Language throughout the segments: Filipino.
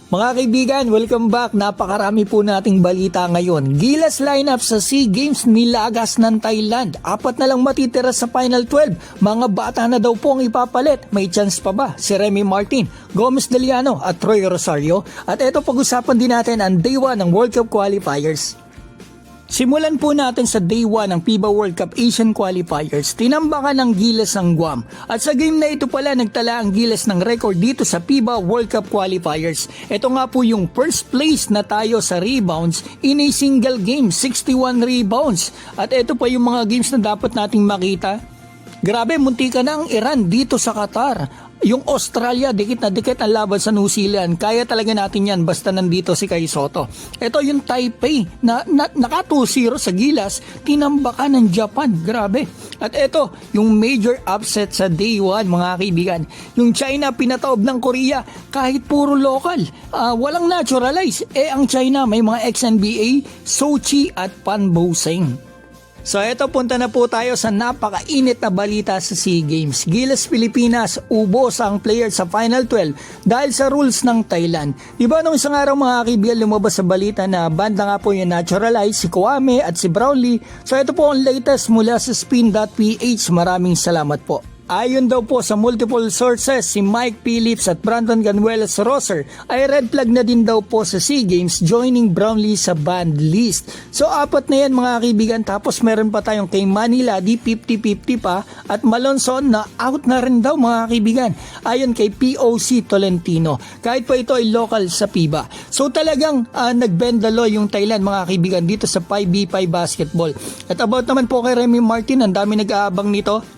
Mga kaibigan, welcome back. Napakarami po nating balita ngayon. Gilas lineup sa SEA Games nilagas ng Thailand. 4 na lang matitira sa Final 12. Mga bata na daw po ang ipapalit. May chance pa ba? Si Remy Martin, Gomez Deliano at Troy Rosario. At eto, pag-usapan din natin ang Day 1 ng World Cup qualifiers. Simulan po natin sa Day 1 ng FIBA World Cup Asian Qualifiers. Tinambakan ng Gilas ang Guam. At sa game na ito pala nagtala ang Gilas ng record dito sa FIBA World Cup Qualifiers. Ito nga po yung first place na tayo sa rebounds in a single game, 61 rebounds. At ito pa yung mga games na dapat nating makita. Grabe, munti ka na ang Iran dito sa Qatar. Yung Australia, dikit na dikit ang laban sa New Zealand. Kaya talaga natin yan basta nandito si Kai Sotto. Ito yung Taipei na naka 2-0 sa Gilas, tinambakan ng Japan. Grabe. At ito, yung major upset sa Day 1 mga kaibigan. Yung China pinataob ng Korea kahit puro local. Walang naturalize. Ang China may mga ex-NBA, Sochi at Pan Boseng. So eto, punta na po tayo sa napakainit na balita sa SEA Games. Gilas Pilipinas, ubos ang player sa Final 12 dahil sa rules ng Thailand. Diba nung isang araw mga kaibigan lumabas sa balita na banda nga po yung naturalize, si Kwame at si Brownlee. So ito po ang latest mula sa spin.ph. Maraming salamat po. Ayon daw po sa multiple sources, si Mike Phillips at Brandon Ganuelas-Rosser ay red flag na din daw po sa SEA Games, joining Brownlee sa banned list. So 4 na yan mga kaibigan, tapos meron pa tayong kay Manila, di 50-50 pa, at Malonzon na out na rin daw mga kaibigan. Ayon kay POC Tolentino, kahit pa ito ay local sa FIBA. So talagang nag-bend the law yung Thailand mga kaibigan dito sa 5v5 basketball. At about naman po kay Remy Martin, ang dami nag-aabang nito.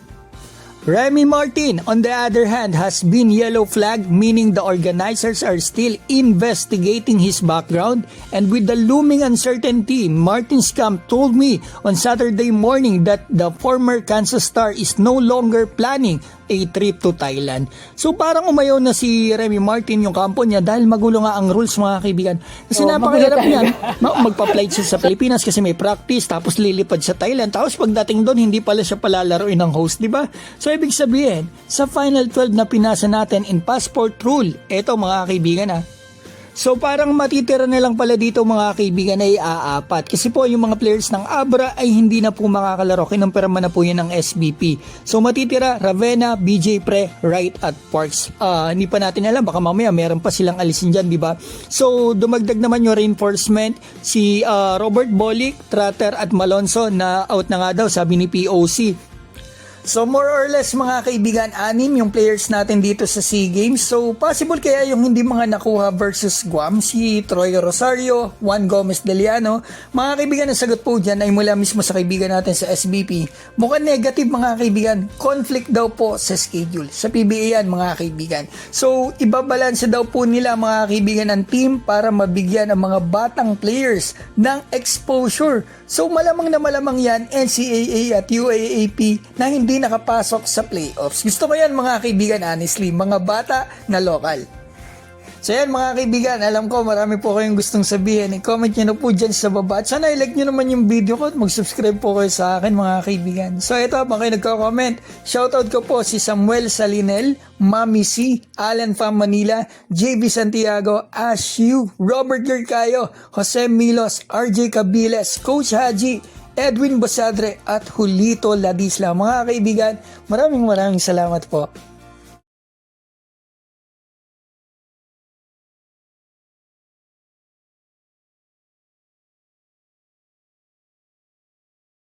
Remy Martin, on the other hand, has been yellow flagged, meaning the organizers are still investigating his background. And with the looming uncertainty, Martin's camp told me on Saturday morning that the former Kansas star is no longer planning a trip to Thailand. So parang umayaw na si Remy Martin yung kampo niya dahil magulo nga ang rules mga kaibigan. Kasi napakahirap niyan. Magpa-flight siya sa Pilipinas kasi may practice, tapos lilipad sa Thailand, tapos pagdating doon hindi pala siya palalaroin ng host, di ba? So ibig sabihin, sa Final 12 na pinasa natin in passport rule, eto mga kaibigan So parang matitira na lang pala dito mga kaibigan ay aapat. Kasi po yung mga players ng Abra ay hindi na po makakalaro. Kinumpirma na po yan ng SBP. So matitira Ravenna, BJ Pre, Wright at Parks. Hindi pa natin alam, baka mamaya meron pa silang alisin dyan, di ba? So dumagdag naman yung reinforcement si Robert Bolick, Trotter at Malonzo na out na nga daw sabi ni POC. So more or less mga kaibigan, 6 yung players natin dito sa SEA Games. So possible kaya yung hindi mga nakuha versus Guam, si Troy Rosario, Juan Gomez Deliano. Mga kaibigan, ang sagot po dyan ay mula mismo sa kaibigan natin sa SBP. Mukhang negative mga kaibigan, conflict daw po sa schedule. Sa PBA yan mga kaibigan. So ibabalanse daw po nila mga kaibigan ang team para mabigyan ang mga batang players ng exposure. So malamang na malamang yan NCAA at UAAP na hindi nakapasok sa playoffs. Gusto ko yan mga kaibigan, honestly, mga bata na local. So yan mga kaibigan, alam ko marami po kayong gustong sabihin. I-comment nyo na po dyan sa baba. At sana i-like nyo naman yung video ko at mag-subscribe po kayo sa akin mga kaibigan. So ito, habang kayo nagko-comment, shoutout ko po si Samuel Salinel, Mami C, Alan Fam Manila, JB Santiago, Ashu, Robert Gercayo, Jose Milos, RJ Cabiles, Coach Haji, Edwin Basadre at Julito Ladisla. Mga kaibigan, maraming salamat po.